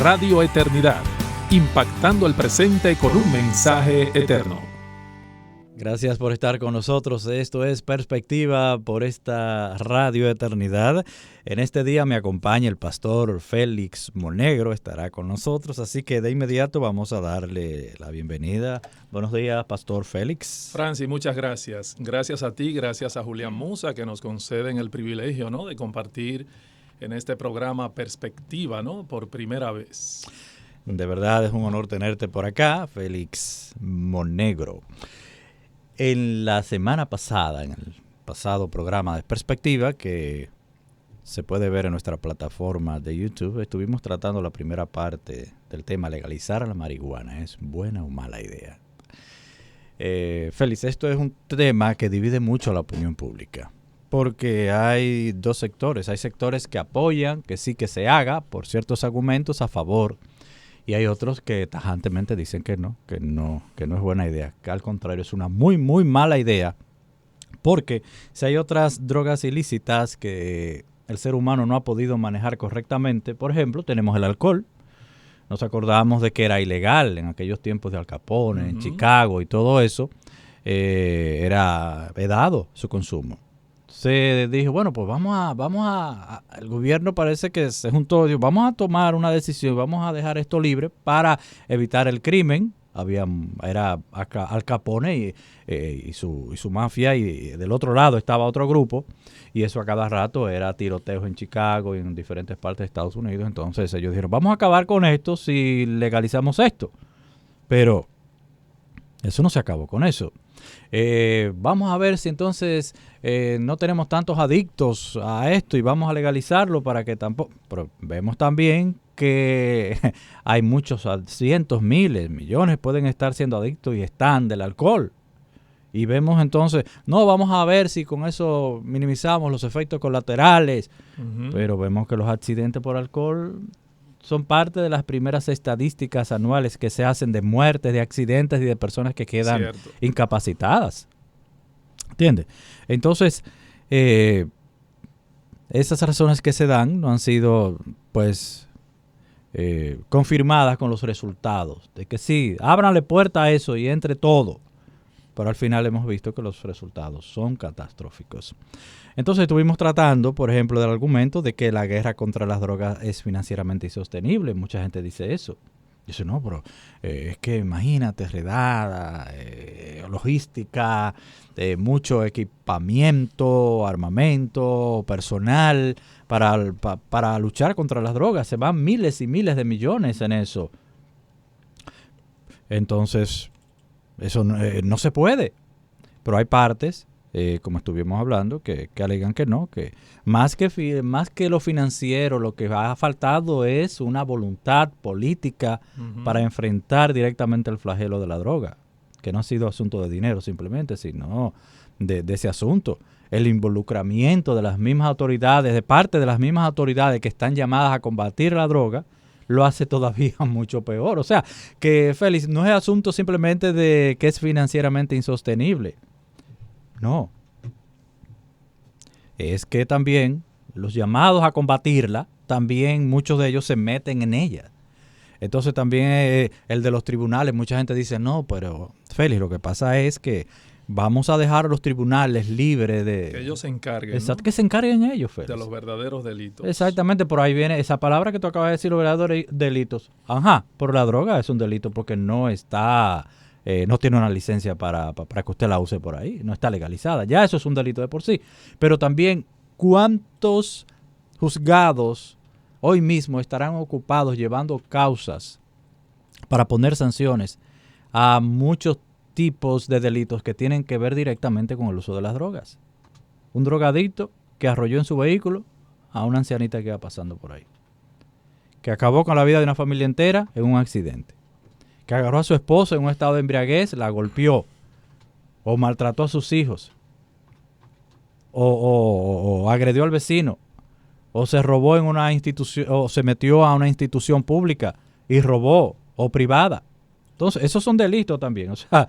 Radio Eternidad, impactando el presente con un mensaje eterno. Gracias por estar con nosotros. Esto es Perspectiva por esta Radio Eternidad. En este día me acompaña el pastor Félix Monegro, estará con nosotros, así que de inmediato vamos a darle la bienvenida. Buenos días, pastor Félix. Francis, muchas gracias. Gracias a ti, gracias a Julián Musa, que nos conceden el privilegio, ¿no?, de compartir en este programa Perspectiva, ¿no?, por primera vez. De verdad es un honor tenerte por acá, Félix Monegro. En la semana pasada, en el pasado programa de Perspectiva, que se puede ver en nuestra plataforma de YouTube, estuvimos tratando la primera parte del tema legalizar la marihuana. ¿Es buena o mala idea? Félix, esto es un tema que divide mucho a la opinión pública, porque hay dos sectores. Hay sectores que apoyan que sí que se haga por ciertos argumentos a favor, y hay otros que tajantemente dicen que no es buena idea, que al contrario es una muy, muy mala idea, porque si hay otras drogas ilícitas que el ser humano no ha podido manejar correctamente, por ejemplo, tenemos el alcohol. Nos acordamos de que era ilegal en aquellos tiempos de Al Capone, en Chicago y todo eso, era vedado su consumo. Se dijo, bueno, pues el gobierno parece que se juntó, dijo, vamos a tomar una decisión, vamos a dejar esto libre para evitar el crimen. Era Al Capone y su mafia, y del otro lado estaba otro grupo, y eso a cada rato era tiroteos en Chicago y en diferentes partes de Estados Unidos. Entonces ellos dijeron, vamos a acabar con esto si legalizamos esto. Pero eso no se acabó con eso. Vamos a ver si entonces no tenemos tantos adictos a esto y vamos a legalizarlo para que tampoco... Pero vemos también que hay muchos, cientos, miles, millones pueden estar siendo adictos y están del alcohol. Y vemos entonces, no, vamos a ver si con eso minimizamos los efectos colaterales. Pero vemos que los accidentes por alcohol son parte de las primeras estadísticas anuales que se hacen de muertes, de accidentes y de personas que quedan incapacitadas. ¿Entiendes? Entonces, esas razones que se dan no han sido, pues, confirmadas con los resultados. De que sí, ábranle puerta a eso y entre todo. Pero al final hemos visto que los resultados son catastróficos. Entonces estuvimos tratando, por ejemplo, del argumento de que la guerra contra las drogas es financieramente insostenible. Mucha gente dice eso. Dice, no, pero es que imagínate, redada, logística, mucho equipamiento, armamento, personal para luchar contra las drogas. Se van miles y miles de millones en eso. Entonces, eso no se puede. Pero hay partes, como estuvimos hablando, que alegan que no, que más que lo financiero, lo que ha faltado es una voluntad política para enfrentar directamente el flagelo de la droga, que no ha sido asunto de dinero simplemente, sino de ese asunto. El involucramiento de las mismas autoridades, de parte de las mismas autoridades que están llamadas a combatir la droga, lo hace todavía mucho peor. O sea, que Félix, no es asunto simplemente de que es financieramente insostenible. No. Es que también los llamados a combatirla, también muchos de ellos se meten en ella. Entonces también el de los tribunales, mucha gente dice, no, pero Félix, lo que pasa es que vamos a dejar a los tribunales libres de... Que ellos se encarguen, exacto, ¿no? Que se encarguen ellos, Félix. De los verdaderos delitos. Exactamente, por ahí viene esa palabra que tú acabas de decir, los verdaderos delitos. Ajá, por la droga es un delito porque no está... no tiene una licencia para que usted la use por ahí, no está legalizada. Ya eso es un delito de por sí. Pero también, ¿cuántos juzgados hoy mismo estarán ocupados llevando causas para poner sanciones a muchos tipos de delitos que tienen que ver directamente con el uso de las drogas? Un drogadicto que arrolló en su vehículo a una ancianita que iba pasando por ahí, que acabó con la vida de una familia entera en un accidente, que agarró a su esposa en un estado de embriaguez, la golpeó o maltrató a sus hijos o agredió al vecino o se robó en una institución o se metió a una institución pública y robó o privada. Entonces, esos son delitos también. O sea,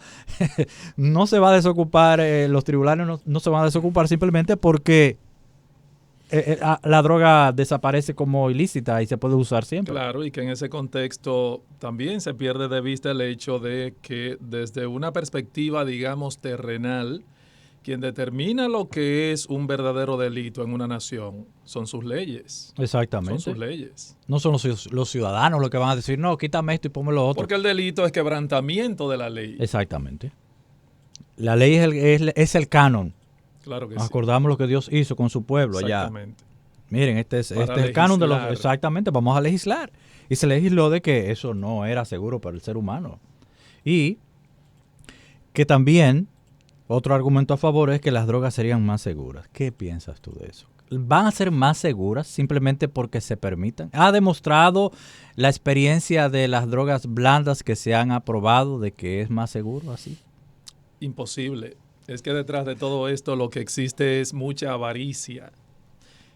no se va a desocupar, los tribunales no se van a desocupar simplemente porque la droga desaparece como ilícita y se puede usar siempre. Claro, y que en ese contexto también se pierde de vista el hecho de que desde una perspectiva, digamos, terrenal, quien determina lo que es un verdadero delito en una nación son sus leyes. Exactamente. Son sus leyes. No son los ciudadanos los que van a decir, no, quítame esto y ponme lo otro. Porque el delito es quebrantamiento de la ley. Exactamente. La ley es el canon. Claro que Nos sí. acordamos lo que Dios hizo con su pueblo allá. Exactamente. Miren, este es el canon de los... Exactamente, vamos a legislar. Y se legisló de que eso no era seguro para el ser humano. Y que también, otro argumento a favor es que las drogas serían más seguras. ¿Qué piensas tú de eso? ¿Van a ser más seguras simplemente porque se permitan? ¿Ha demostrado la experiencia de las drogas blandas que se han aprobado de que es más seguro así? Imposible. Es que detrás de todo esto lo que existe es mucha avaricia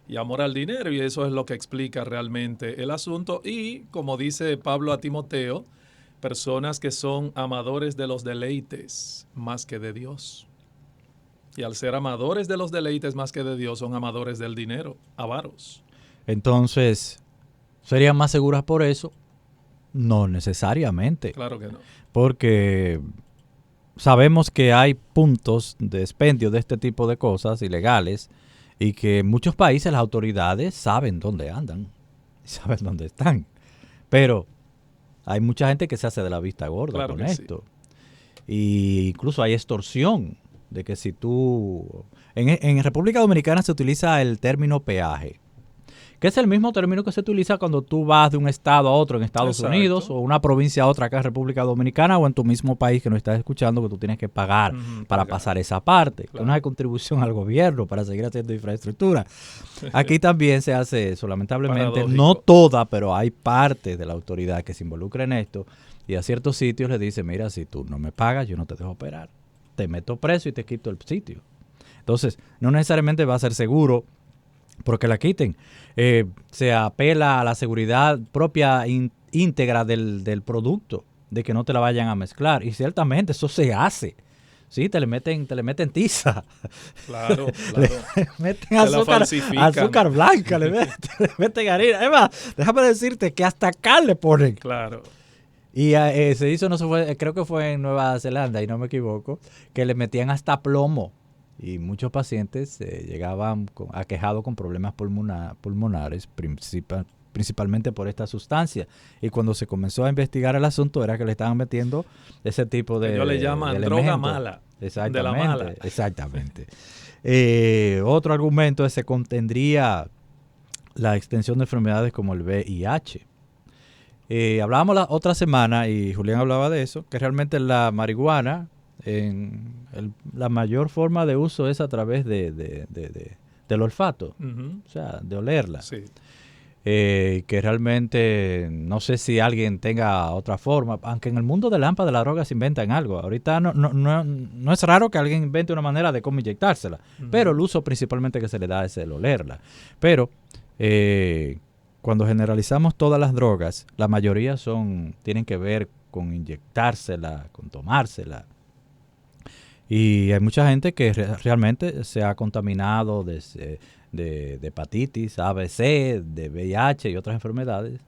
y amor al dinero, y eso es lo que explica realmente el asunto. Y como dice Pablo a Timoteo, personas que son amadores de los deleites más que de Dios. Y al ser amadores de los deleites más que de Dios, son amadores del dinero, avaros. Entonces, ¿serían más seguras por eso? No necesariamente. Claro que no. Porque sabemos que hay puntos de expendio de este tipo de cosas ilegales y que en muchos países las autoridades saben dónde andan, saben dónde están. Pero hay mucha gente que se hace de la vista gorda claro con esto. Sí. Y incluso hay extorsión de que si tú... En República Dominicana se utiliza el término peaje, que es el mismo término que se utiliza cuando tú vas de un estado a otro en Estados Unidos o una provincia a otra acá en República Dominicana o en tu mismo país que nos estás escuchando, que tú tienes que pagar para pasar esa parte. Claro. Una contribución al gobierno para seguir haciendo infraestructura. Aquí también se hace eso, lamentablemente. No toda, pero hay parte de la autoridad que se involucra en esto y a ciertos sitios le dice, mira, si tú no me pagas, yo no te dejo operar. Te meto preso y te quito el sitio. Entonces, no necesariamente va a ser seguro porque la quiten. Se apela a la seguridad propia íntegra del producto, de que no te la vayan a mezclar. Y ciertamente eso se hace. Sí, te le meten tiza. Claro, claro. Le meten azúcar blanca, le meten harina. Eva, déjame decirte que hasta acá le ponen. Claro. Y se hizo, creo que fue en Nueva Zelanda, y no me equivoco, que le metían hasta plomo. Y muchos pacientes llegaban aquejados con problemas pulmonares, principalmente por esta sustancia. Y cuando se comenzó a investigar el asunto, era que le estaban metiendo ese tipo de ellos le llaman de droga mala. Exactamente. De la mala. Exactamente. Otro argumento es que se contendría la extensión de enfermedades como el VIH. Hablábamos la otra semana, y Julián hablaba de eso, que realmente la marihuana... la mayor forma de uso es a través del olfato, o sea, de olerla. Sí. Que realmente no sé si alguien tenga otra forma, aunque en el mundo del AMPA de la droga se inventan algo. Ahorita no es raro que alguien invente una manera de cómo inyectársela, pero el uso principalmente que se le da es el olerla. Pero cuando generalizamos todas las drogas, la mayoría tienen que ver con inyectársela, con tomársela. Y hay mucha gente que realmente se ha contaminado de hepatitis, ABC, de VIH y otras enfermedades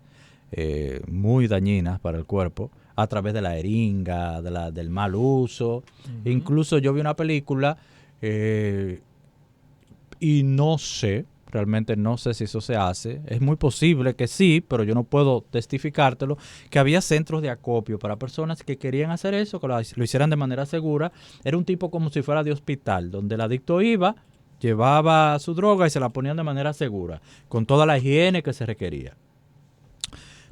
muy dañinas para el cuerpo a través de la jeringa, del mal uso. Incluso yo vi una película y realmente no sé si eso se hace. Es muy posible que sí, pero yo no puedo testificártelo, que había centros de acopio para personas que querían hacer eso, que lo hicieran de manera segura. Era un tipo como si fuera de hospital, donde el adicto iba, llevaba su droga y se la ponían de manera segura, con toda la higiene que se requería.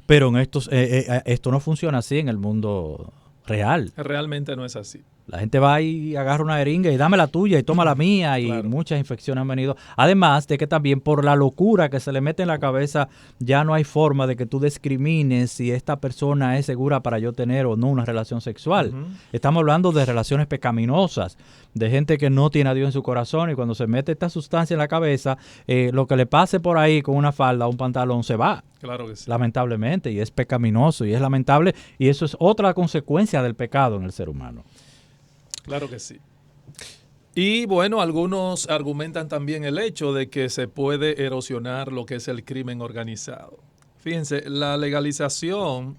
Pero esto no funciona así en el mundo real. Realmente no es así. La gente va y agarra una jeringa y dame la tuya y toma la mía, y claro, muchas infecciones han venido. Además de que también por la locura que se le mete en la cabeza, ya no hay forma de que tú discrimines si esta persona es segura para yo tener o no una relación sexual. Estamos hablando de relaciones pecaminosas, de gente que no tiene a Dios en su corazón, y cuando se mete esta sustancia en la cabeza, lo que le pase por ahí con una falda o un pantalón se va. Claro que sí. Lamentablemente, y es pecaminoso y es lamentable, y eso es otra consecuencia del pecado en el ser humano. Claro que sí. Y bueno, algunos argumentan también el hecho de que se puede erosionar lo que es el crimen organizado. Fíjense, la legalización,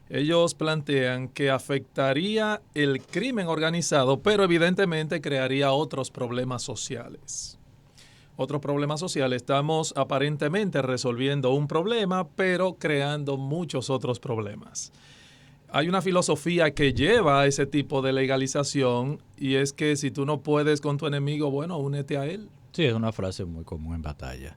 ellos plantean que afectaría el crimen organizado, pero evidentemente crearía otros problemas sociales. Otros problemas sociales. Estamos aparentemente resolviendo un problema, pero creando muchos otros problemas. Hay una filosofía que lleva a ese tipo de legalización y es que si tú no puedes con tu enemigo, bueno, únete a él. Sí, es una frase muy común en batallas.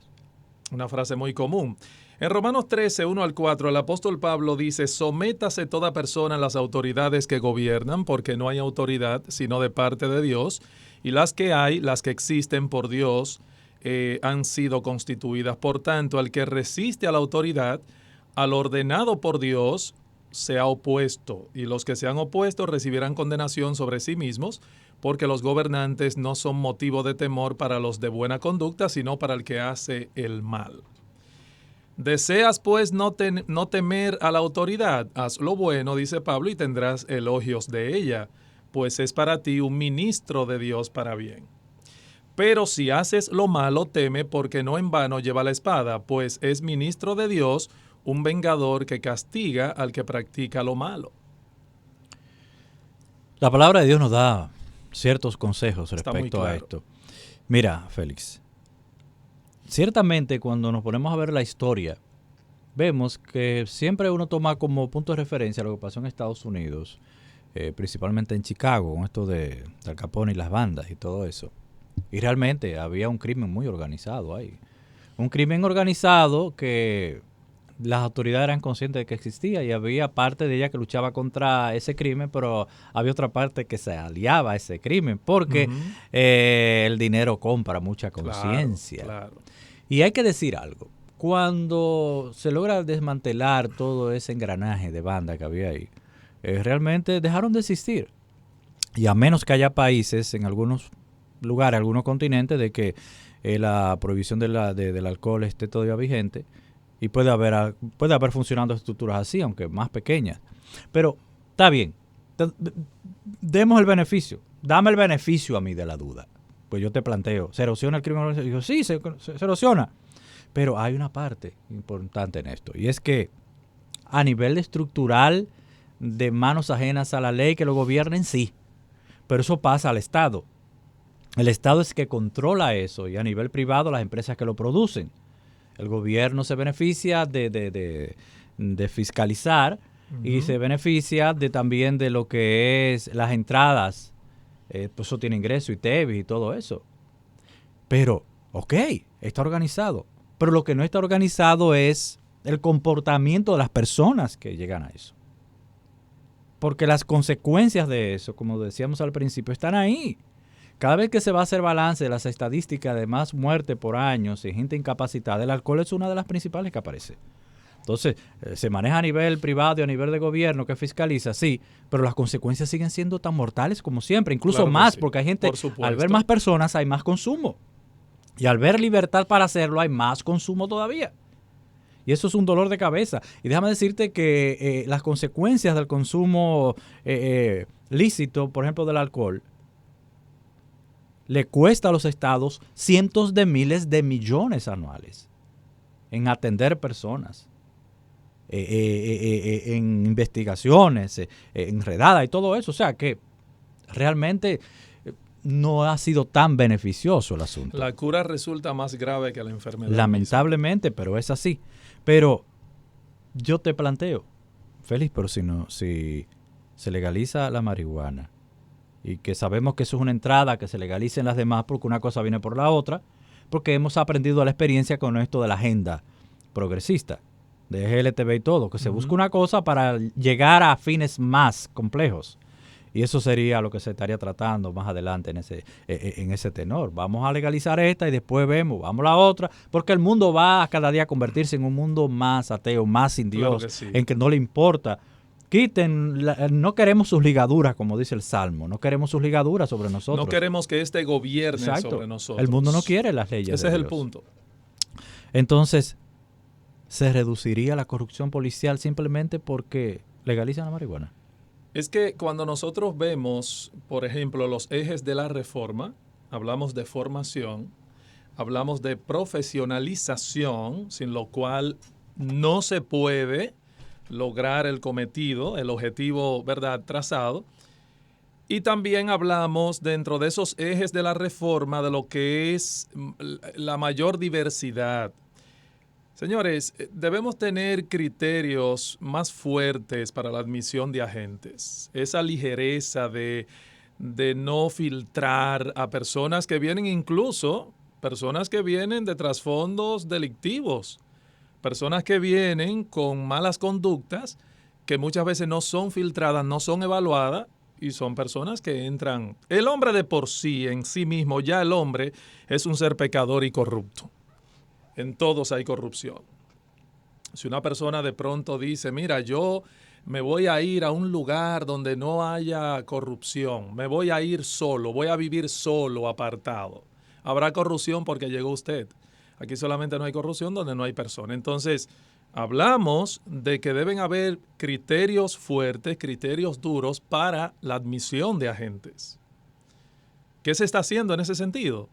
Una frase muy común. En Romanos 13, 1 al 4, el apóstol Pablo dice, sométase toda persona a las autoridades que gobiernan, porque no hay autoridad sino de parte de Dios, y las que hay, las que existen por Dios, han sido constituidas. Por tanto, al que resiste a la autoridad, al ordenado por Dios, se ha opuesto, y los que se han opuesto recibirán condenación sobre sí mismos, porque los gobernantes no son motivo de temor para los de buena conducta, sino para el que hace el mal. Deseas pues no temer a la autoridad, haz lo bueno, dice Pablo, y tendrás elogios de ella, pues es para ti un ministro de Dios para bien. Pero si haces lo malo, teme, porque no en vano lleva la espada, pues es ministro de Dios, un vengador que castiga al que practica lo malo. La palabra de Dios nos da ciertos consejos respecto a claro. esto. Mira, Félix, ciertamente cuando nos ponemos a ver la historia, vemos que siempre uno toma como punto de referencia lo que pasó en Estados Unidos, principalmente en Chicago, con esto de Al Capone y las bandas y todo eso. Y realmente había un crimen muy organizado ahí. Un crimen organizado que las autoridades eran conscientes de que existía y había parte de ella que luchaba contra ese crimen, pero había otra parte que se aliaba a ese crimen porque el dinero compra mucha conciencia. Claro. Y hay que decir algo. Cuando se logra desmantelar todo ese engranaje de banda que había ahí, realmente dejaron de existir. Y a menos que haya países en algunos lugares, algunos continentes, de que la prohibición del alcohol esté todavía vigente, y puede haber funcionando estructuras así, aunque más pequeñas. Pero está bien, demos el beneficio, dame el beneficio a mí de la duda. Pues yo te planteo, ¿se erosiona el crimen organizado? Y yo, sí, se erosiona. Pero hay una parte importante en esto, y es que a nivel estructural, de manos ajenas a la ley que lo gobiernen, sí. Pero eso pasa al Estado. El Estado es que controla eso, y a nivel privado las empresas que lo producen. El gobierno se beneficia de fiscalizar y se beneficia también de lo que es las entradas. Pues eso tiene ingreso y TEBIS y todo eso. Pero, ok, está organizado. Pero lo que no está organizado es el comportamiento de las personas que llegan a eso. Porque las consecuencias de eso, como decíamos al principio, están ahí. Cada vez que se va a hacer balance de las estadísticas de más muerte por años y gente incapacitada, el alcohol es una de las principales que aparece. Entonces, se maneja a nivel privado y a nivel de gobierno que fiscaliza, sí, pero las consecuencias siguen siendo tan mortales como siempre, incluso claro más, sí, porque hay gente, al ver más personas hay más consumo. Y al ver libertad para hacerlo hay más consumo todavía. Y eso es un dolor de cabeza. Y déjame decirte que las consecuencias del consumo lícito, por ejemplo, del alcohol, le cuesta a los estados cientos de miles de millones anuales en atender personas, en investigaciones, en redadas y todo eso. O sea que realmente no ha sido tan beneficioso el asunto. La cura resulta más grave que la enfermedad. Lamentablemente, pero es así. Pero yo te planteo, Félix, pero si se legaliza la marihuana, y que sabemos que eso es una entrada, que se legalicen las demás porque una cosa viene por la otra, porque hemos aprendido la experiencia con esto de la agenda progresista, de LGTB y todo, que se busca una cosa para llegar a fines más complejos. Y eso sería lo que se estaría tratando más adelante en ese tenor. Vamos a legalizar esta y después vamos a la otra, porque el mundo va a cada día a convertirse en un mundo más ateo, más sin Dios, claro, en que no le importa. No queremos sus ligaduras, como dice el Salmo. No queremos sus ligaduras sobre nosotros. No queremos que este gobierne sobre nosotros. El mundo no quiere las leyes. Ese es el punto. Entonces, ¿se reduciría la corrupción policial simplemente porque legalizan la marihuana? Es que cuando nosotros vemos, por ejemplo, los ejes de la reforma, hablamos de formación, hablamos de profesionalización, sin lo cual no se puede lograr el cometido, el objetivo, ¿verdad?, trazado. Y también hablamos dentro de esos ejes de la reforma de lo que es la mayor diversidad. Señores, debemos tener criterios más fuertes para la admisión de agentes. Esa ligereza de no filtrar a personas que vienen incluso, personas que vienen de trasfondos delictivos, personas que vienen con malas conductas que muchas veces no son filtradas, no son evaluadas y son personas que entran. El hombre de por sí, en sí mismo, ya el hombre es un ser pecador y corrupto. En todos hay corrupción. Si una persona de pronto dice, mira, yo me voy a ir a un lugar donde no haya corrupción, me voy a ir solo, voy a vivir solo, apartado. Habrá corrupción porque llegó usted. Aquí solamente no hay corrupción donde no hay persona. Entonces, hablamos de que deben haber criterios fuertes, criterios duros para la admisión de agentes. ¿Qué se está haciendo en ese sentido?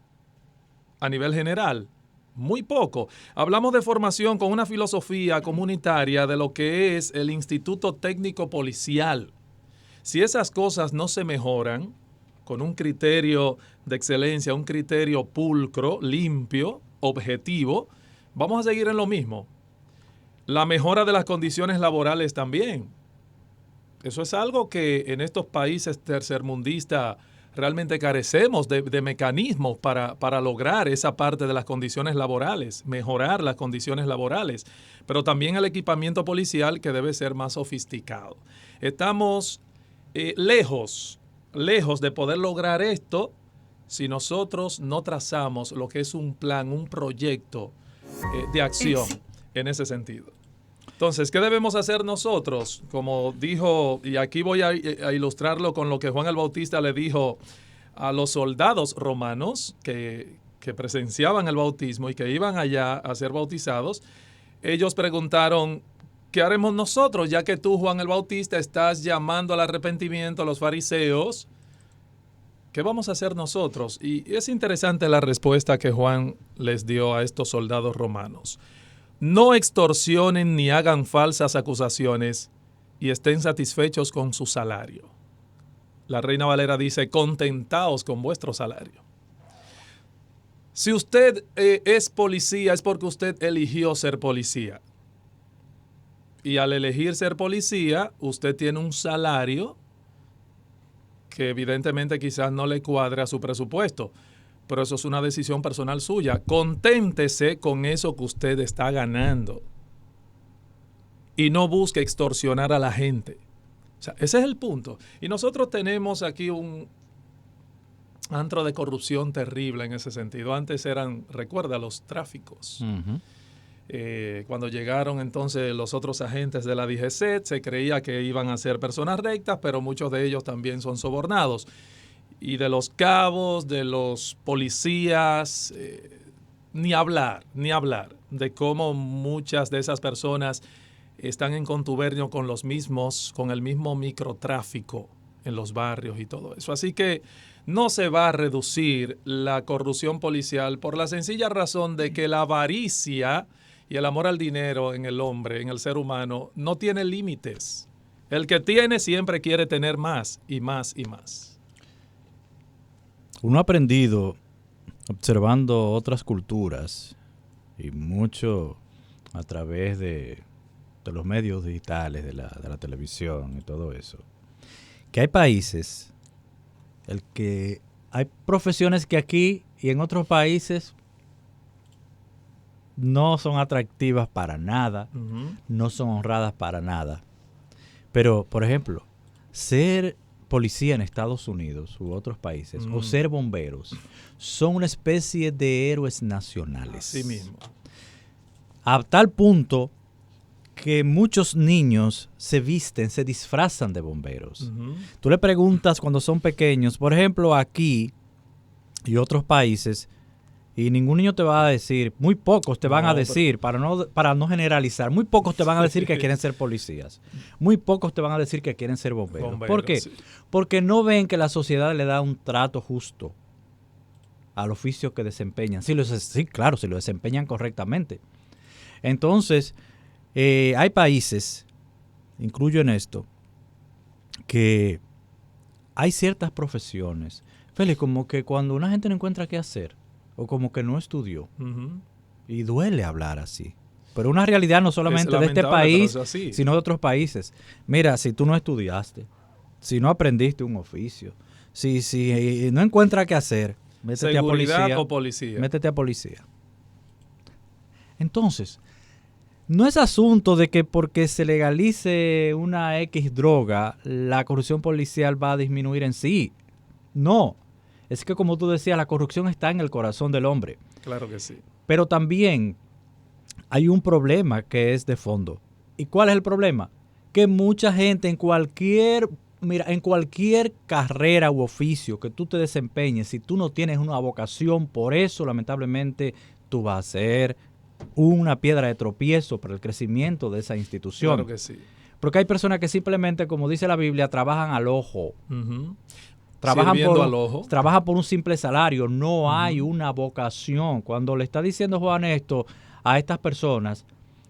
A nivel general, muy poco. Hablamos de formación con una filosofía comunitaria de lo que es el Instituto Técnico Policial. Si esas cosas no se mejoran con un criterio de excelencia, un criterio pulcro, limpio, objetivo, vamos a seguir en lo mismo. La mejora de las condiciones laborales también. Eso es algo que en estos países tercermundistas realmente carecemos de mecanismos para lograr esa parte de las condiciones laborales, mejorar las condiciones laborales, pero también el equipamiento policial que debe ser más sofisticado. Estamos lejos de poder lograr esto si nosotros no trazamos lo que es un plan, un proyecto de acción en ese sentido. Entonces, ¿qué debemos hacer nosotros? Como dijo, y aquí voy a ilustrarlo con lo que Juan el Bautista le dijo a los soldados romanos que presenciaban el bautismo y que iban allá a ser bautizados. Ellos preguntaron, ¿qué haremos nosotros? Ya que tú, Juan el Bautista, estás llamando al arrepentimiento a los fariseos, ¿qué vamos a hacer nosotros? Y es interesante la respuesta que Juan les dio a estos soldados romanos. No extorsionen ni hagan falsas acusaciones y estén satisfechos con su salario. La Reina Valera dice, contentaos con vuestro salario. Si usted es policía, es porque usted eligió ser policía. Y al elegir ser policía, usted tiene un salario que evidentemente quizás no le cuadre a su presupuesto. Pero eso es una decisión personal suya. Conténtese con eso que usted está ganando. Y no busque extorsionar a la gente. O sea, ese es el punto. Y nosotros tenemos aquí un antro de corrupción terrible en ese sentido. Antes eran, recuerda, los tráficos. Uh-huh. Cuando llegaron entonces los otros agentes de la DGCET, se creía que iban a ser personas rectas, pero muchos de ellos también son sobornados. Y de los cabos, de los policías, ni hablar de cómo muchas de esas personas están en contubernio con con el mismo microtráfico en los barrios y todo eso. Así que no se va a reducir la corrupción policial por la sencilla razón de que la avaricia y el amor al dinero en el hombre, en el ser humano, no tiene límites. El que tiene siempre quiere tener más y más y más. Uno ha aprendido observando otras culturas y mucho a través de los medios digitales, de la televisión y todo eso, que hay países, hay profesiones que aquí y en otros países no son atractivas para nada, uh-huh. No son honradas para nada. Pero, por ejemplo, ser policía en Estados Unidos u otros países o ser bomberos son una especie de héroes nacionales. Así mismo. A tal punto que muchos niños se disfrazan de bomberos. Uh-huh. Tú le preguntas cuando son pequeños, por ejemplo, aquí y otros países, Y ningún niño te va a decir, muy pocos te van a decir, para no generalizar, muy pocos te van a decir que quieren ser policías. Muy pocos te van a decir que quieren ser bomberos. ¿Por qué? Sí. Porque no ven que la sociedad le da un trato justo al oficio que desempeñan. Sí, claro, si lo desempeñan correctamente. Entonces, hay países, incluyo en esto, que hay ciertas profesiones, Félix, como que cuando una gente no encuentra qué hacer, o como que no estudió, y duele hablar así. Pero una realidad no solamente de este país, sino de otros países. Mira, si tú no estudiaste, si no aprendiste un oficio, si no encuentras qué hacer, métete a policía. O policía. Métete a policía. Entonces, no es asunto de que porque se legalice una X droga, la corrupción policial va a disminuir en sí. No. Es que, como tú decías, la corrupción está en el corazón del hombre. Claro que sí. Pero también hay un problema que es de fondo. ¿Y cuál es el problema? Que mucha gente en cualquier carrera u oficio que tú te desempeñes, si tú no tienes una vocación por eso, lamentablemente tú vas a ser una piedra de tropiezo para el crecimiento de esa institución. Claro que sí. Porque hay personas que simplemente, como dice la Biblia, trabajan al ojo. Trabajan por un simple salario, no hay una vocación. Cuando le está diciendo Juan esto a estas personas,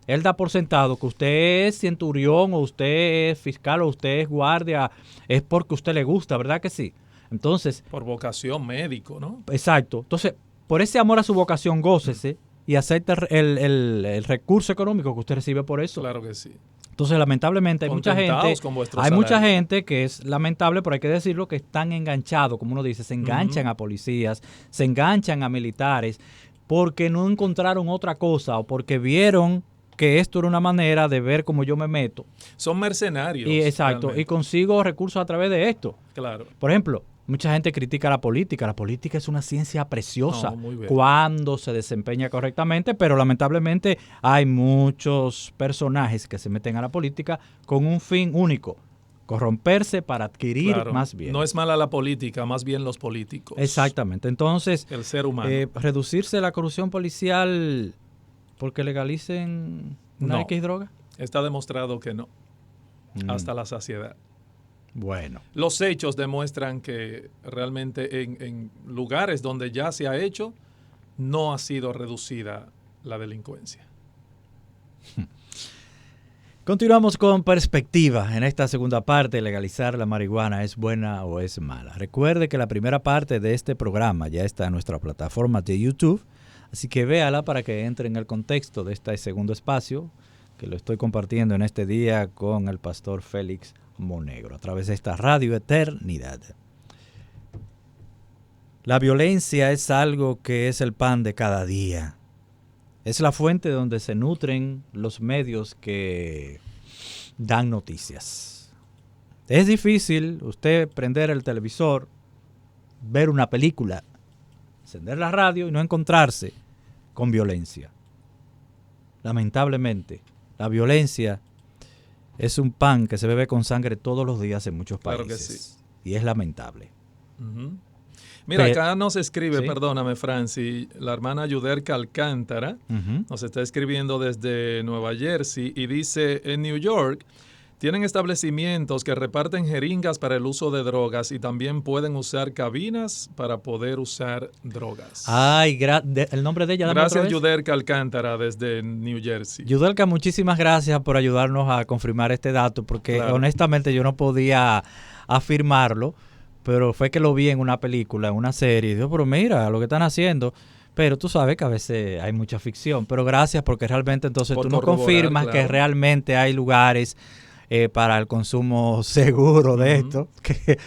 él da por sentado que usted es centurión o usted es fiscal o usted es guardia, es porque a usted le gusta, ¿verdad que sí? Entonces, por vocación, médico, ¿no? Exacto. Entonces, por ese amor a su vocación, gócese y acepte el recurso económico que usted recibe por eso. Claro que sí. Entonces, lamentablemente, hay mucha gente que es lamentable, pero hay que decirlo, que están enganchados, como uno dice, se enganchan a policías, se enganchan a militares, porque no encontraron otra cosa o porque vieron que esto era una manera de ver cómo yo me meto. Son mercenarios. Exacto, realmente. Y consigo recursos a través de esto. Claro. Por ejemplo, mucha gente critica la política. La política es una ciencia preciosa cuando se desempeña correctamente, pero lamentablemente hay muchos personajes que se meten a la política con un fin único: corromperse para adquirir más bien. No es mala la política, más bien los políticos. Exactamente. Entonces, el ser humano. Reducirse la corrupción policial porque legalicen una X droga. Está demostrado que no. Hasta la saciedad. Bueno. Los hechos demuestran que realmente en lugares donde ya se ha hecho, no ha sido reducida la delincuencia. Continuamos con Perspectiva. En esta segunda parte, legalizar la marihuana, ¿es buena o es mala? Recuerde que la primera parte de este programa ya está en nuestra plataforma de YouTube, así que véala para que entre en el contexto de este segundo espacio que lo estoy compartiendo en este día con el pastor Félix Monegro a través de esta Radio Eternidad. La violencia es algo que es el pan de cada día. Es la fuente donde se nutren los medios que dan noticias. Es difícil usted prender el televisor, ver una película, encender la radio y no encontrarse con violencia. Lamentablemente, la violencia es un pan que se bebe con sangre todos los días en muchos países. Claro que sí. Y es lamentable. Mira, acá nos escribe, perdóname, Francis, la hermana Yuderka Alcántara, nos está escribiendo desde Nueva Jersey y dice: en New York tienen establecimientos que reparten jeringas para el uso de drogas y también pueden usar cabinas para poder usar drogas. Ay, el nombre de ella. Gracias, Yuderka Alcántara, desde New Jersey. Yuderka, muchísimas gracias por ayudarnos a confirmar este dato, porque honestamente yo no podía afirmarlo, pero fue que lo vi en una película, en una serie, y digo, pero mira lo que están haciendo. Pero tú sabes que a veces hay mucha ficción, pero gracias, porque realmente entonces tú nos confirmas que realmente hay lugares para el consumo seguro de esto, que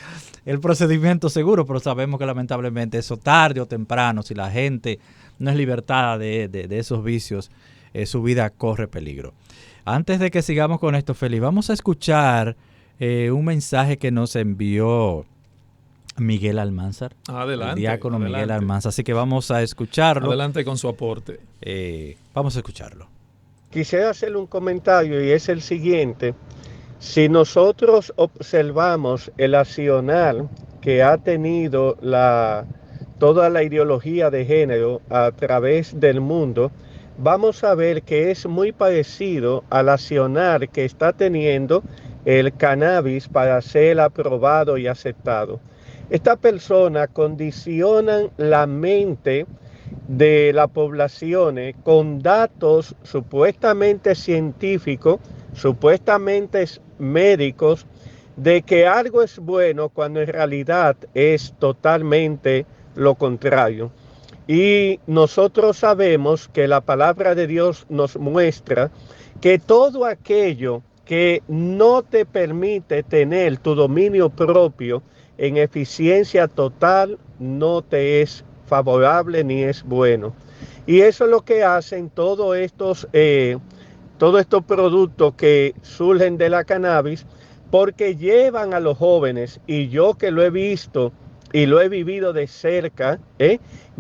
el procedimiento seguro, pero sabemos que lamentablemente eso tarde o temprano, si la gente no es libertada de esos vicios, su vida corre peligro. Antes de que sigamos con esto, Félix, vamos a escuchar un mensaje que nos envió Miguel Almanzar. Adelante. El diácono Miguel Almanzar. Así que vamos a escucharlo. Adelante con su aporte. Vamos a escucharlo. Quisiera hacerle un comentario y es el siguiente. Si nosotros observamos el accionar que ha tenido la toda la ideología de género a través del mundo, vamos a ver que es muy parecido al accionar que está teniendo el cannabis para ser aprobado y aceptado. Estas personas condicionan la mente de la población con datos supuestamente científicos, supuestamente médicos, de que algo es bueno cuando en realidad es totalmente lo contrario. Y nosotros sabemos que la palabra de Dios nos muestra que todo aquello que no te permite tener tu dominio propio en eficiencia total no te es favorable ni es bueno. Y eso es lo que hacen todos estos productos que surgen de la cannabis, porque llevan a los jóvenes, y yo que lo he visto y lo he vivido de cerca,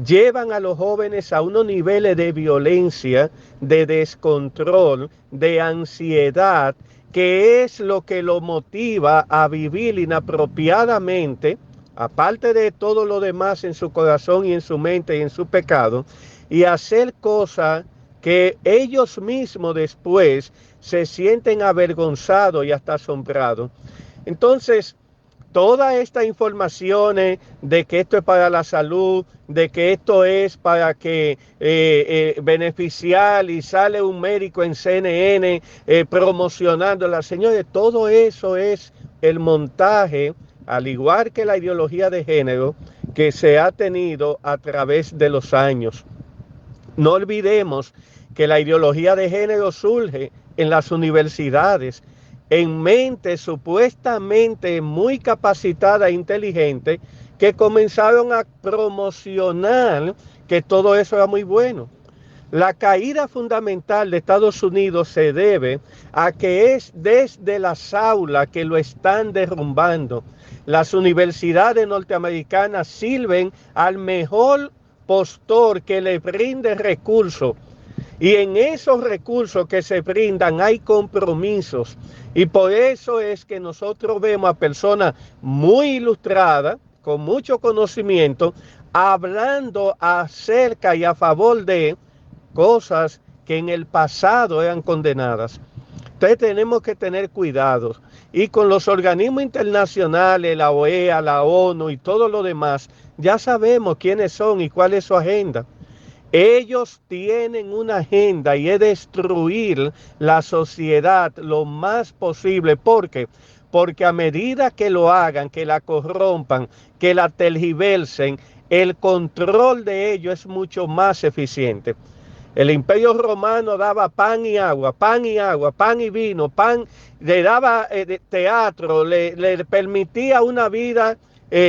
llevan a los jóvenes a unos niveles de violencia, de descontrol, de ansiedad, que es lo que lo motiva a vivir inapropiadamente, aparte de todo lo demás en su corazón y en su mente y en su pecado, y hacer cosas que ellos mismos después se sienten avergonzados y hasta asombrados. Entonces, toda esta información de que esto es para la salud, de que esto es para que beneficiar, y sale un médico en CNN promocionándola, señores, todo eso es el montaje, al igual que la ideología de género que se ha tenido a través de los años. No olvidemos que la ideología de género surge en las universidades, en mentes supuestamente muy capacitadas e inteligentes, que comenzaron a promocionar que todo eso era muy bueno. La caída fundamental de Estados Unidos se debe a que es desde las aulas que lo están derrumbando. Las universidades norteamericanas sirven al mejor postor que le brinde recursos, y en esos recursos que se brindan hay compromisos, y por eso es que nosotros vemos a personas muy ilustradas, con mucho conocimiento, hablando acerca y a favor de cosas que en el pasado eran condenadas. Entonces tenemos que tener cuidado, y con los organismos internacionales, la OEA, la ONU y todo lo demás, ya sabemos quiénes son y cuál es su agenda. Ellos tienen una agenda, y es destruir la sociedad lo más posible. ¿Por qué? Porque a medida que lo hagan, que la corrompan, que la tergiversen, el control de ellos es mucho más eficiente. El Imperio Romano daba pan y agua, pan y agua, pan y vino, pan, le daba teatro, le permitía una vida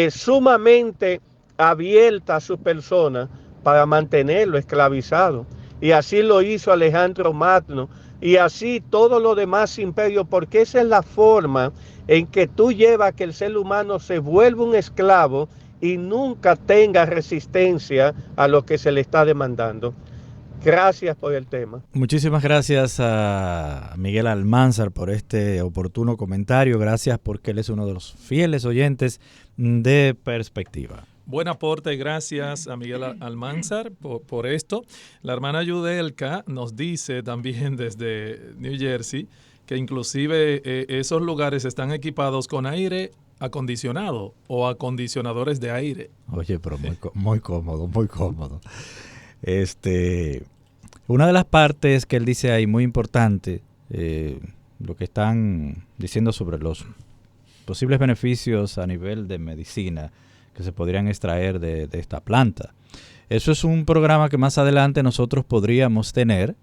sumamente abierta a sus personas para mantenerlo esclavizado. Y así lo hizo Alejandro Magno, y así todos los demás imperios, porque esa es la forma en que tú llevas a que el ser humano se vuelva un esclavo y nunca tenga resistencia a lo que se le está demandando. Gracias por el tema. Muchísimas gracias a Miguel Almanzar por este oportuno comentario. Gracias porque él es uno de los fieles oyentes de Perspectiva. Buen aporte, gracias a Miguel Almanzar por esto. La hermana Yudelka nos dice también desde New Jersey que inclusive esos lugares están equipados con aire acondicionado o acondicionadores de aire. Oye, pero muy cómodo, muy cómodo. Una de las partes que él dice ahí muy importante, lo que están diciendo sobre los posibles beneficios a nivel de medicina que se podrían extraer de esta planta. Eso es un programa que más adelante nosotros podríamos tener,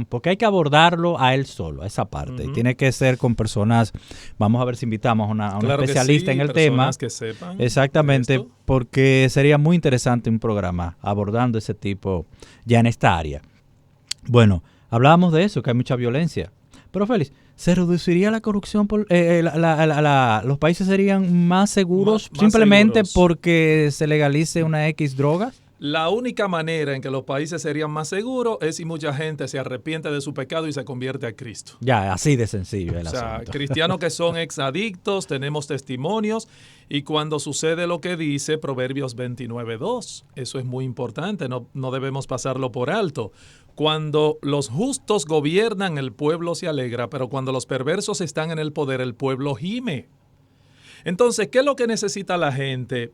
porque hay que abordarlo a él solo, a esa parte. Y tiene que ser con personas, vamos a ver si invitamos a un especialista en el tema. Que sepan exactamente, esto. Porque sería muy interesante un programa abordando ese tipo ya en esta área. Bueno, hablábamos de eso, que hay mucha violencia. Pero Félix, ¿se reduciría la corrupción? ¿Los países serían más seguros simplemente seguros porque se legalice una X drogas? La única manera en que los países serían más seguros es si mucha gente se arrepiente de su pecado y se convierte a Cristo. Ya, así de sencillo el O sea, asunto. cristianos que son exadictos, tenemos testimonios, y cuando sucede lo que dice Proverbios 29:2, eso es muy importante, no debemos pasarlo por alto. Cuando los justos gobiernan, el pueblo se alegra, pero cuando los perversos están en el poder, el pueblo gime. Entonces, ¿qué es lo que necesita la gente?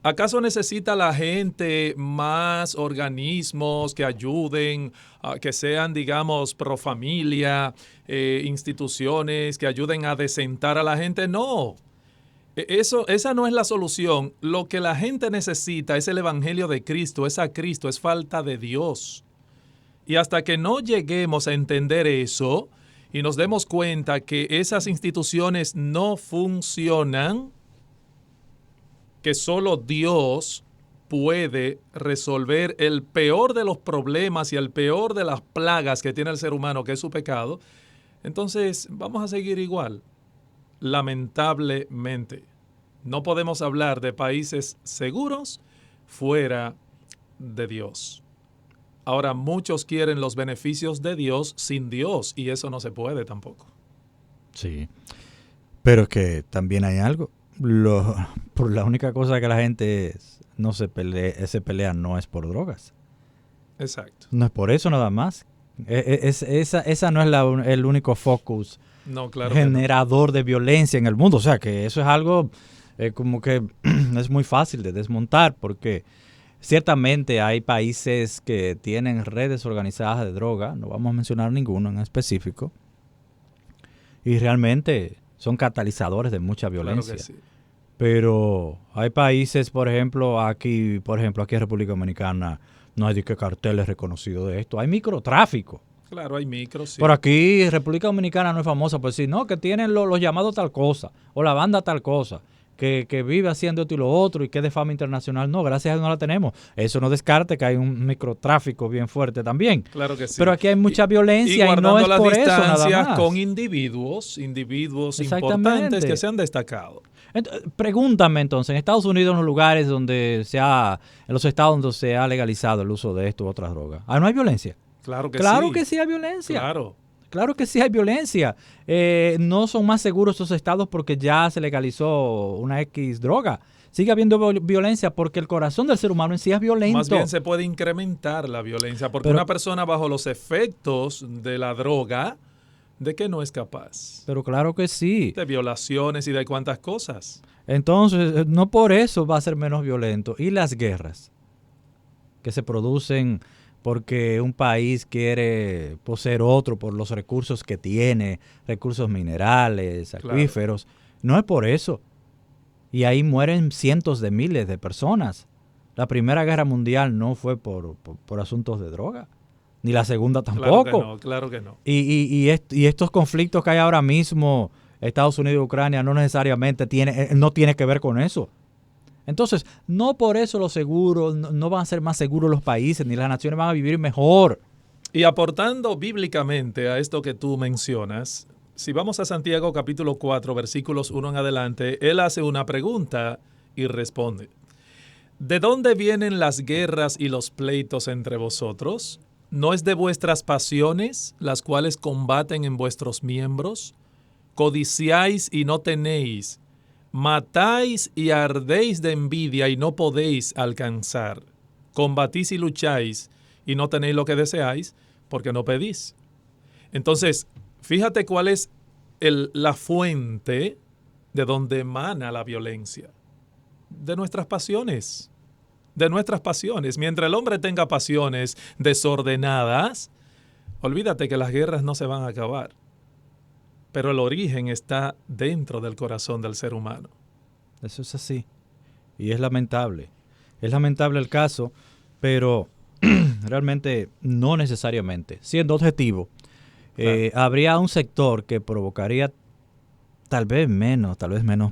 ¿Acaso necesita la gente más organismos que ayuden, que sean, digamos, pro familia, instituciones que ayuden a desentar a la gente? No, esa no es la solución. Lo que la gente necesita es el Evangelio de Cristo, es a Cristo, es falta de Dios. Y hasta que no lleguemos a entender eso y nos demos cuenta que esas instituciones no funcionan, que solo Dios puede resolver el peor de los problemas y el peor de las plagas que tiene el ser humano, que es su pecado, entonces vamos a seguir igual. Lamentablemente, no podemos hablar de países seguros fuera de Dios. Ahora, muchos quieren los beneficios de Dios sin Dios, y eso no se puede tampoco. Sí, pero es que también hay algo. Por la única cosa que la gente no se pelea no es por drogas. Exacto. No es por eso nada más. Esa no es el único focus generador de violencia en el mundo. O sea que eso es algo como que es muy fácil de desmontar, porque ciertamente hay países que tienen redes organizadas de droga, no vamos a mencionar ninguno en específico, y realmente son catalizadores de mucha violencia. Claro que sí. Pero hay países, por ejemplo, aquí en República Dominicana, no hay carteles reconocidos de esto. Hay microtráfico. Claro, hay micros, sí. Por aquí, República Dominicana no es famosa por decir, no, que tienen los llamados tal cosa, o la banda tal cosa, que vive haciendo esto y lo otro, y que es de fama internacional. No, gracias a Dios no la tenemos. Eso no descarte que hay un microtráfico bien fuerte también. Claro que sí. Pero aquí hay mucha violencia y no es por eso nada más. Con individuos importantes que se han destacado. Pregúntame entonces, en Estados Unidos, en los lugares en los estados donde se ha legalizado el uso de esto u otras drogas, ¿no hay violencia? Claro que sí hay violencia. Claro que sí hay violencia. No son más seguros esos estados porque ya se legalizó una X droga. Sigue habiendo violencia porque el corazón del ser humano en sí es violento. Más bien se puede incrementar la violencia porque una persona bajo los efectos de la droga, ¿de qué no es capaz? Pero claro que sí. De violaciones y de cuántas cosas. Entonces, no por eso va a ser menos violento. ¿Y las guerras que se producen porque un país quiere poseer otro por los recursos que tiene, recursos minerales, acuíferos? Claro. No es por eso. Y ahí mueren cientos de miles de personas. La Primera Guerra Mundial no fue por asuntos de droga. Ni la segunda tampoco. Claro que no. Y estos conflictos que hay ahora mismo, Estados Unidos y Ucrania, no necesariamente no tiene que ver con eso. Entonces, no por eso los seguros, no van a ser más seguros los países, ni las naciones van a vivir mejor. Y aportando bíblicamente a esto que tú mencionas, si vamos a Santiago capítulo 4, versículos 1 en adelante, él hace una pregunta y responde: ¿de dónde vienen las guerras y los pleitos entre vosotros? ¿No es de vuestras pasiones, las cuales combaten en vuestros miembros? Codiciáis y no tenéis, matáis y ardéis de envidia y no podéis alcanzar. Combatís y lucháis y no tenéis lo que deseáis, porque no pedís. Entonces, fíjate cuál es la fuente de donde emana la violencia. De nuestras pasiones. De nuestras pasiones. Mientras el hombre tenga pasiones desordenadas, olvídate que las guerras no se van a acabar. Pero el origen está dentro del corazón del ser humano. Eso es así. Y es lamentable. Es lamentable el caso, pero realmente no necesariamente. Siendo objetivo, habría un sector que provocaría tal vez menos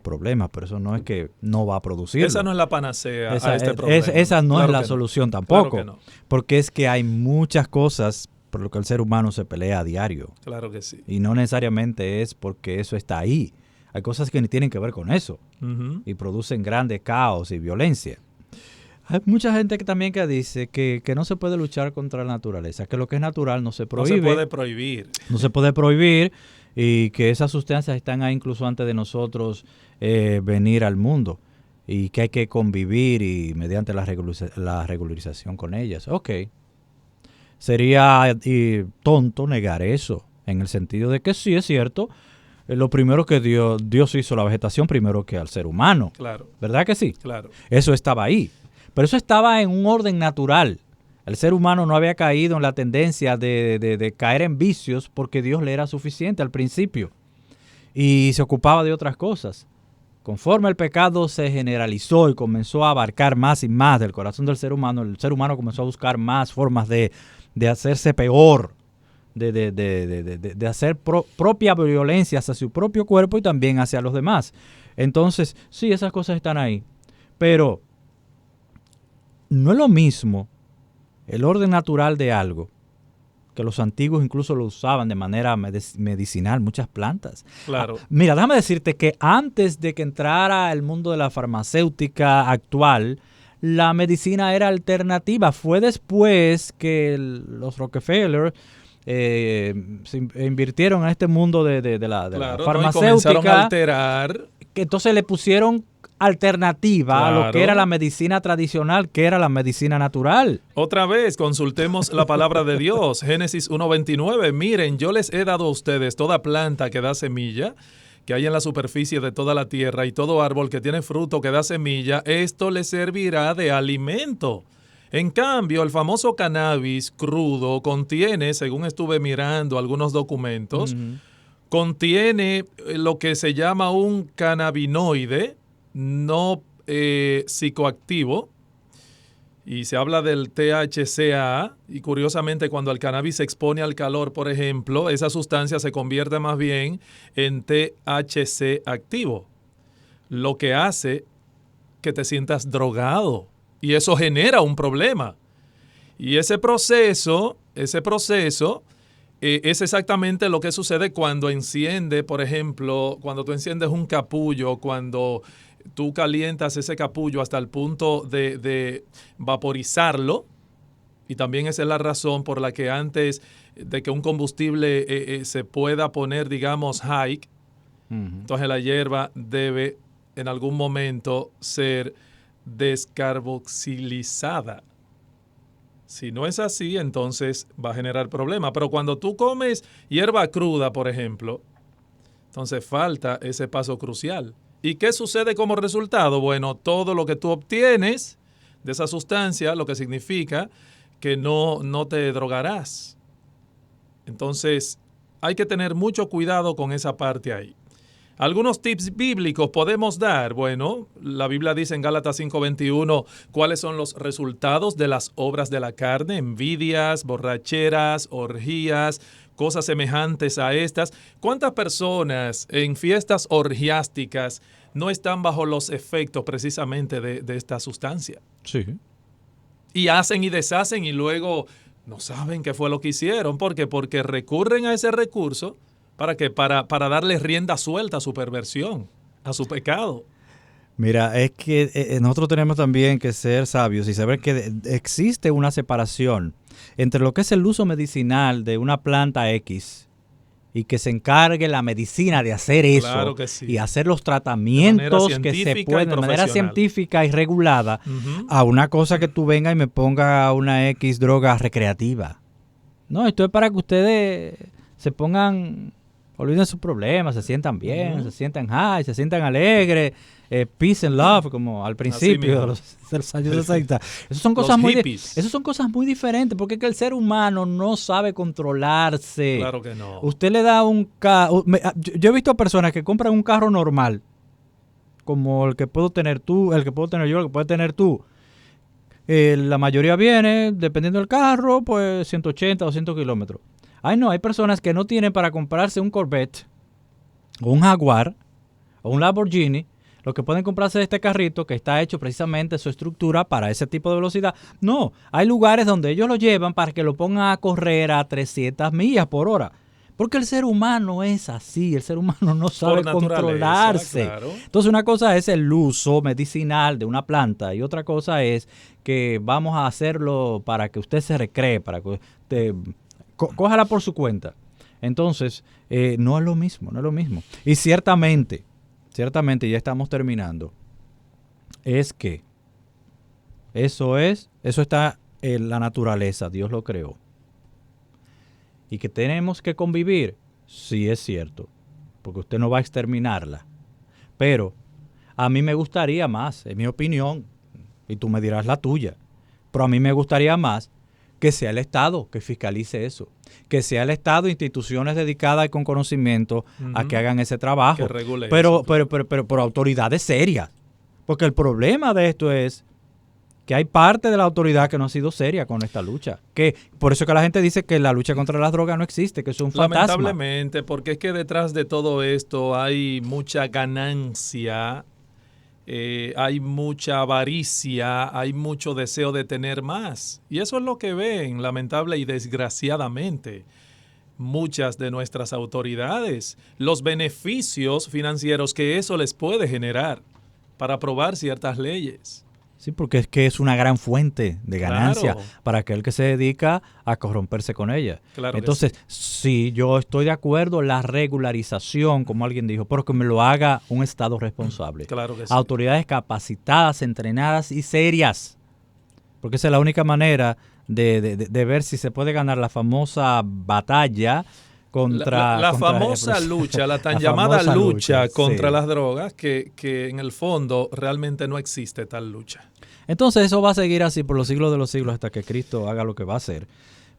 problemas, pero eso no es que no va a producir. Esa no es la panacea a este problema. Esa no es la solución tampoco. Claro que no. Porque es que hay muchas cosas por lo que el ser humano se pelea a diario. Claro que sí. Y no necesariamente es porque eso está ahí. Hay cosas que ni tienen que ver con eso. Y producen grande caos y violencia. Hay mucha gente que también que dice que no se puede luchar contra la naturaleza, que lo que es natural no se No prohíbe. se puede prohibir. No se puede prohibir y que esas sustancias están ahí incluso antes de nosotros venir al mundo y que hay que convivir y mediante la regularización con ellas. Ok. Sería tonto negar eso, en el sentido de que sí es cierto, lo primero que Dios hizo la vegetación primero que al ser humano. Claro. ¿Verdad que sí? Claro. Eso estaba ahí. Pero eso estaba en un orden natural. El ser humano no había caído en la tendencia de caer en vicios porque Dios le era suficiente al principio. Y se ocupaba de otras cosas. Conforme el pecado se generalizó y comenzó a abarcar más y más del corazón del ser humano, el ser humano comenzó a buscar más formas de hacerse peor, de hacer propia violencia hacia su propio cuerpo y también hacia los demás. Entonces, sí, esas cosas están ahí. Pero no es lo mismo el orden natural de algo, que los antiguos incluso lo usaban de manera medicinal, muchas plantas. Claro. Mira, déjame decirte que antes de que entrara el mundo de la farmacéutica actual, la medicina era alternativa. Fue después que los Rockefeller se invirtieron en este mundo de la farmacéutica. Y comenzaron a alterar. Que entonces le pusieron alternativa a lo que era la medicina tradicional, que era la medicina natural. Otra vez, consultemos la palabra de Dios. Génesis 1:29. Miren, yo les he dado a ustedes toda planta que da semilla, que hay en la superficie de toda la tierra, y todo árbol que tiene fruto que da semilla, esto les servirá de alimento. En cambio, el famoso cannabis crudo contiene, según estuve mirando algunos documentos, contiene lo que se llama un cannabinoide no psicoactivo, y se habla del THCA, y curiosamente cuando el cannabis se expone al calor, por ejemplo, esa sustancia se convierte más bien en THC activo, lo que hace que te sientas drogado, y eso genera un problema. Y ese proceso es exactamente lo que sucede cuando enciende, por ejemplo, cuando tú enciendes un capullo, cuando tú calientas ese capullo hasta el punto de vaporizarlo, y también esa es la razón por la que antes de que un combustible se pueda poner, digamos, high, entonces la hierba debe en algún momento ser descarboxilizada. Si no es así, entonces va a generar problemas. Pero cuando tú comes hierba cruda, por ejemplo, entonces falta ese paso crucial. ¿Y qué sucede como resultado? Bueno, todo lo que tú obtienes de esa sustancia, lo que significa que no te drogarás. Entonces, hay que tener mucho cuidado con esa parte ahí. Algunos tips bíblicos podemos dar. Bueno, la Biblia dice en Gálatas 5:21 cuáles son los resultados de las obras de la carne: envidias, borracheras, orgías, cosas semejantes a estas. ¿Cuántas personas en fiestas orgiásticas no están bajo los efectos precisamente de esta sustancia? Sí. Y hacen y deshacen y luego no saben qué fue lo que hicieron. ¿Por qué? Porque recurren a ese recurso. ¿Para qué? Para darle rienda suelta a su perversión, a su pecado. Mira, es que nosotros tenemos también que ser sabios y saber que existe una separación entre lo que es el uso medicinal de una planta X y que se encargue la medicina de hacer eso, claro que sí, y hacer los tratamientos que se pueden de manera científica y regulada, a una cosa que tú vengas y me ponga una X droga recreativa. No, esto es para que ustedes se pongan... olviden sus problemas, se sientan bien, se sientan high, se sientan alegres, peace and love, como al principio de los años 60. Esas son cosas muy diferentes, porque es que el ser humano no sabe controlarse. Claro que no. Usted le da un carro... Yo he visto personas que compran un carro normal, como el que puedo tener tú, el que puedo tener yo, el que puedes tener tú. La mayoría viene, dependiendo del carro, pues 180 o 200 kilómetros. Ay, no, hay personas que no tienen para comprarse un Corvette, o un Jaguar, o un Lamborghini. Lo que pueden comprarse es este carrito que está hecho precisamente su estructura para ese tipo de velocidad. No, hay lugares donde ellos lo llevan para que lo pongan a correr a 300 millas por hora. Porque el ser humano es así, el ser humano no sabe controlarse. Claro. Entonces una cosa es el uso medicinal de una planta y otra cosa es que vamos a hacerlo para que usted se recree, para que usted cójala por su cuenta. Entonces, no es lo mismo, no es lo mismo. Y ciertamente, ya estamos terminando, es que eso está en la naturaleza, Dios lo creó. Y que tenemos que convivir, sí es cierto, porque usted no va a exterminarla. Pero a mí me gustaría más, es mi opinión, y tú me dirás la tuya, pero a mí me gustaría más que sea el Estado que fiscalice eso, que sea el Estado, instituciones dedicadas y con conocimiento a que hagan ese trabajo, que regule pero eso. por autoridades serias, porque el problema de esto es que hay parte de la autoridad que no ha sido seria con esta lucha. Que por eso que la gente dice que la lucha contra las drogas no existe, que es un fantasma. Lamentablemente, porque es que detrás de todo esto hay mucha ganancia, hay mucha avaricia, hay mucho deseo de tener más. Y eso es lo que ven, lamentable y desgraciadamente, muchas de nuestras autoridades. Los beneficios financieros que eso les puede generar para aprobar ciertas leyes. Sí, porque es que es una gran fuente de ganancia para aquel que se dedica a corromperse con ella. Claro. Entonces, sí, yo estoy de acuerdo, la regularización, como alguien dijo, pero que me lo haga un Estado responsable. Claro que sí. Autoridades capacitadas, entrenadas y serias. Porque esa es la única manera de ver si se puede ganar la famosa batalla contra... La famosa lucha, la tan llamada lucha contra sí. las drogas, que en el fondo realmente no existe tal lucha. Entonces eso va a seguir así por los siglos de los siglos hasta que Cristo haga lo que va a hacer.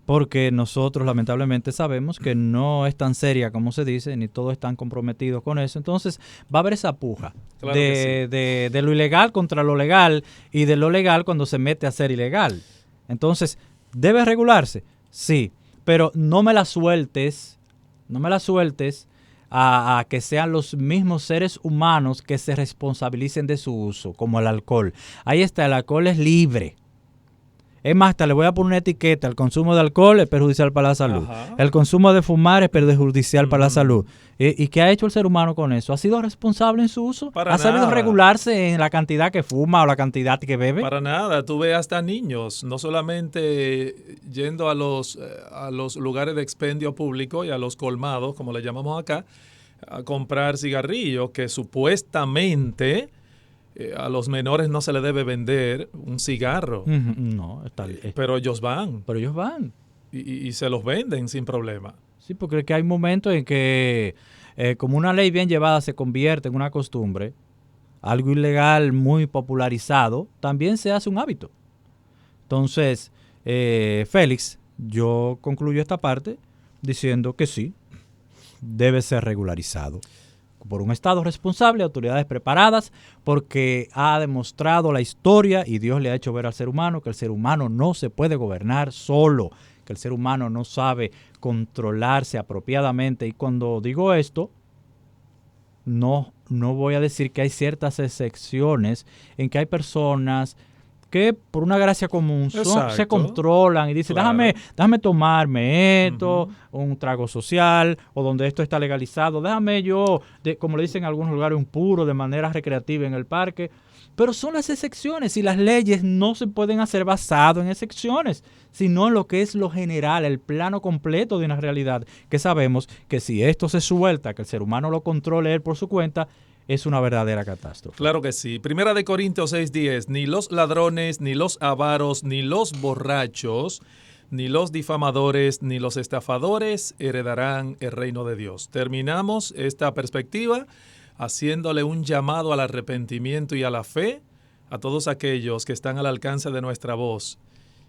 Porque nosotros lamentablemente sabemos que no es tan seria como se dice, ni todos están comprometidos con eso. Entonces va a haber esa puja claro de lo ilegal contra lo legal y de lo legal cuando se mete a ser ilegal. Entonces, ¿debe regularse? Sí, pero no me la sueltes a que sean los mismos seres humanos que se responsabilicen de su uso, como el alcohol. Ahí está, el alcohol es libre. Es más, hasta le voy a poner una etiqueta, el consumo de alcohol es perjudicial para la salud. Ajá. El consumo de fumar es perjudicial para la salud. ¿Y qué ha hecho el ser humano con eso? ¿Ha sido responsable en su uso? Para ¿Ha sabido nada. regularse en la cantidad que fuma o la cantidad que bebe? Para nada, tú ves hasta niños, no solamente yendo a los lugares de expendio público y a los colmados, como le llamamos acá, a comprar cigarrillos, que supuestamente a los menores no se les debe vender un cigarro. No, pero ellos van. Pero ellos van. Y se los venden sin problema. Sí, porque es que hay momentos en que como una ley bien llevada se convierte en una costumbre, algo ilegal muy popularizado, también se hace un hábito. Entonces, Félix, yo concluyo esta parte diciendo que sí, debe ser regularizado por un Estado responsable, autoridades preparadas, porque ha demostrado la historia y Dios le ha hecho ver al ser humano que el ser humano no se puede gobernar solo, que el ser humano no sabe controlarse apropiadamente. Y cuando digo esto, no voy a decir que hay ciertas excepciones en que hay personas que por una gracia común se controlan y dicen, claro, déjame tomarme esto, un trago social, o donde esto está legalizado, déjame yo, como le dicen en algunos lugares, un puro de manera recreativa en el parque. Pero son las excepciones y las leyes no se pueden hacer basado en excepciones, sino en lo que es lo general, el plano completo de una realidad, que sabemos que si esto se suelta, que el ser humano lo controle él por su cuenta, es una verdadera catástrofe. Claro que sí. Primera de Corintios 6:10, ni los ladrones, ni los avaros, ni los borrachos, ni los difamadores, ni los estafadores heredarán el reino de Dios. Terminamos esta perspectiva haciéndole un llamado al arrepentimiento y a la fe a todos aquellos que están al alcance de nuestra voz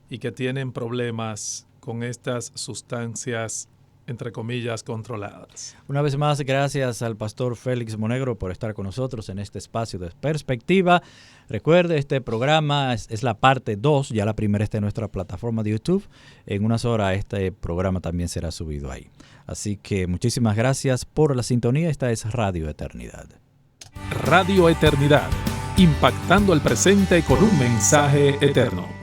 y que tienen problemas con estas sustancias, entre comillas, controladas. Una vez más, gracias al pastor Félix Monegro por estar con nosotros en este espacio de perspectiva. Recuerde, este programa es la parte 2, ya la primera está en nuestra plataforma de YouTube. En unas horas este programa también será subido ahí. Así que muchísimas gracias por la sintonía. Esta es Radio Eternidad. Radio Eternidad, impactando el presente con un mensaje eterno.